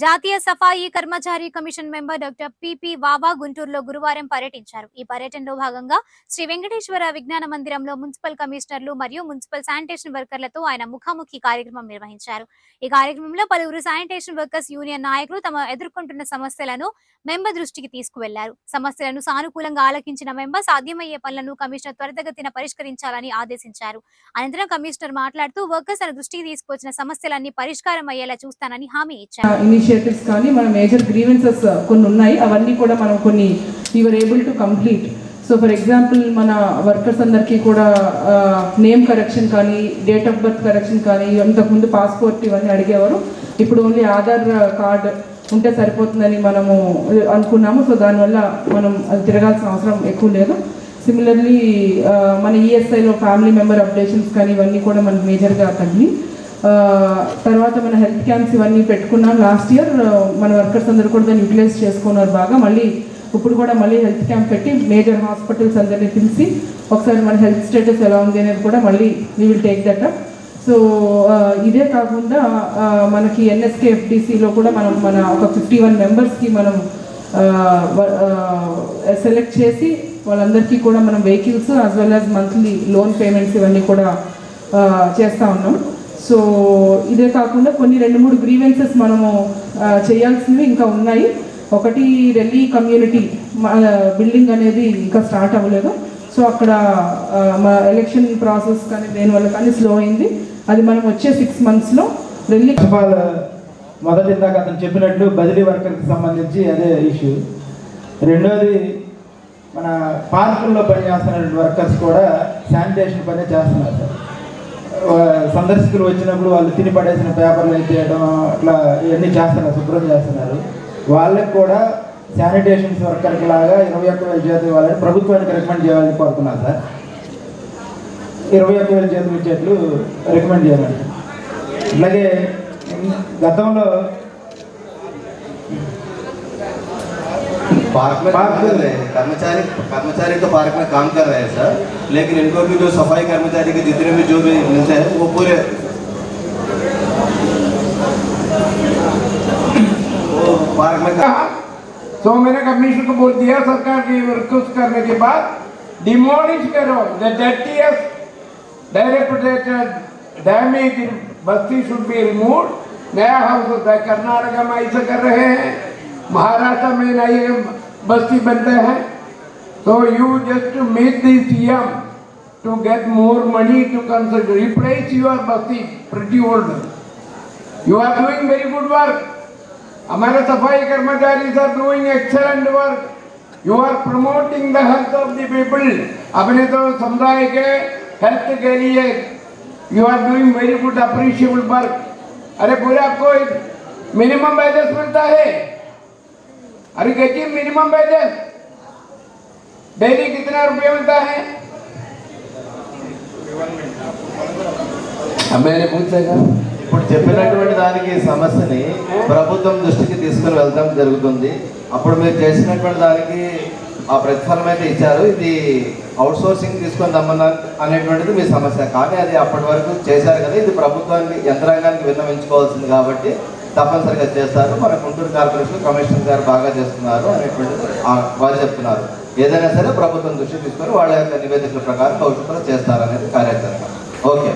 జాతీయ సఫాయి కర్మచారి commission member doctor PP వావా గుంటూరులో గురువారం పర్యటించారు. ఈ పర్యటనలో భాగంగా శ్రీ వెంకటేశ్వర విజ్ఞాన మందిరంలో మున్సిపల్ కమిషనర్లు మరియు మున్సిపల్ శానిటేషన్ వర్కర్లతో ఆయన ముఖాముఖి కార్యక్రమం నిర్వహించారు. ఈ కార్యక్రమంలో పలువురు శానిటేషన్ వర్కర్స్ యూనియన్ నాయకులు తమ ఎదుర్కొంటున్న సమస్యలను మెంబర్ దృష్టికి తీసుకువెళ్లారు. సమస్యలను సానుకూలంగా ఆలకించిన మెంబర్ సాధ్యమయ్యే పనులను కమిషనర్ త్వరితగతిన పరిష్కరించాలని ఆదేశించారు. అనంతరం కమిషనర్ మాట్లాడుతూ వర్కర్స్ తన దృష్టికి తీసుకొచ్చిన సమస్యలన్నీ పరిష్కారం అయ్యేలా చూస్తానని హామీ ఇచ్చారు. ఇనిషియేటివ్స్ కానీ మన మేజర్ గ్రీవెన్సెస్ కొన్ని ఉన్నాయి, అవన్నీ కూడా మనం కొన్ని you are able to complete. So for example మన వర్కర్స్ అందరికీ కూడా నేమ్ కరెక్షన్ కానీ డేట్ ఆఫ్ బర్త్ కరెక్షన్ కానీ అంతకుముందు పాస్పోర్ట్ ఇవన్నీ అడిగేవారు. ఇప్పుడు ఓన్లీ ఆధార్ కార్డ్ ఉంటే సరిపోతుందని మనము అనుకున్నాము. సో దానివల్ల మనం అది తిరగాల్సిన అవసరం ఎక్కువ లేదు. సిమిలర్లీ మన ఈఎస్ఐలో ఫ్యామిలీ మెంబర్ అప్డేషన్స్ కానీ ఇవన్నీ కూడా మనకు మేజర్గా తగ్గి తర్వాత మన హెల్త్ క్యాంప్స్ ఇవన్నీ పెట్టుకున్నాం లాస్ట్ ఇయర్. మన వర్కర్స్ అందరూ కూడా దాన్ని యూటిలైజ్ చేసుకున్నారు బాగా. మళ్ళీ ఇప్పుడు కూడా మళ్ళీ హెల్త్ క్యాంప్ పెట్టి మేజర్ హాస్పిటల్స్ అందరినీ పిలిచి ఒకసారి మన హెల్త్ స్టేటస్ ఎలా ఉంది అనేది కూడా మళ్ళీ we will take that up. So ఇదే కాకుండా మనకి ఎన్ఎస్కేఎఫ్డిసిలో కూడా మనం మన ఒక 51 మెంబర్స్కి మనం సెలెక్ట్ చేసి వాళ్ళందరికీ కూడా మనం vehicles as well as monthly loan payments ఇవన్నీ కూడా చేస్తూ ఉన్నాం. సో ఇదే కాకుండా కొన్ని 2-3 గ్రీవెన్సెస్ మనము చేయాల్సినవి ఇంకా ఉన్నాయి. ఒకటి రెల్లీ కమ్యూనిటీ బిల్డింగ్ అనేది ఇంకా స్టార్ట్ అవ్వలేదు. సో అక్కడ మా ఎలక్షన్ ప్రాసెస్ కానీ దేనివల్ల కానీ స్లో అయింది. అది మనం వచ్చే 6 monthsలో రెల్లీ మొదటి ఇందాక అతను చెప్పినట్లు బదిలీ వర్కర్కి సంబంధించి అదే ఇష్యూ. రెండోది మన పార్కుల్లో పనిచేస్తున్న వర్కర్స్ కూడా శానిటేషన్ పని చేస్తున్నారు సార్. సందర్శకులు వచ్చినప్పుడు వాళ్ళు తిని పడేసిన పేపర్లు వేసేయడం అట్లా ఇవన్నీ చేస్తున్నారు, శుభ్రం చేస్తున్నారు. వాళ్ళకి కూడా శానిటేషన్స్ వర్కర్కి లాగా 21,000 జీతం ఇవ్వాలని ప్రభుత్వానికి రికమెండ్ చేయాలని కోరుతున్నారు సార్. 21,000 జీతం ఇచ్చేట్లు రికమెండ్ చేయాలండి. అలాగే గతంలో कर्मचारी तो पार्क में काम कर रहे हैं सर, लेकिन इनको भी जो सफाई कर्मचारी के जितने भी जो भी मिलते हैं वो पूरे वो पार्क में तो मैंने कमिश्नर को बोल दिया सरकार की रिक्वेस्ट करने के बाद डिमोलिश करो the dirtiest directed damage Basti should be removed. नया हाउस होता है, कर्नाटक में ऐसा कर रहे हैं, महाराष्ट्र में नए बस्ती बनते हैं. So you just meet the CM to get more money to consider replace your basti pretty old. You are doing very good work. हमारे सफाई कर्मचारी are doing excellent work. You are promoting the health of the people. अपने तो समुदाय के health के लिए you are doing very good appreciable work. अरे पूरे आपको मिनिमम वेजेस मिलता है. अरे देखिए मिनिमम वेजेस डेली कितना रुपया मिलता है? मैंने पूछेगा. ఇప్పుడు చెప్పినటువంటి దానికి సమస్యని ప్రభుత్వం దృష్టికి తీసుకుని వెళ్తాం జరుగుతుంది. అప్పుడు మీరు చేసినటువంటి దానికి ఆ ప్రతిఫలం అయితే ఇచ్చారు. ఇది అవుట్సోర్సింగ్ తీసుకొని రమ్మన్నారు అనేటువంటిది మీ సమస్య. కానీ అది అప్పటి వరకు చేశారు కదా, ఇది ప్రభుత్వానికి యంత్రాంగానికి విన్నవించుకోవాల్సింది కాబట్టి తప్పనిసరిగా చేస్తారు. మన గుంటూరు కార్పొరేషన్ కమిషనర్ గారు బాగా చేస్తున్నారు అనేటువంటిది వారు చెప్తున్నారు. ఏదైనా సరే ప్రభుత్వం దృష్టి తీసుకొని వాళ్ళ యొక్క నివేదికల ప్రకారం భవిష్యత్తులో చేస్తారనేది కార్యాచరణ. ఓకే.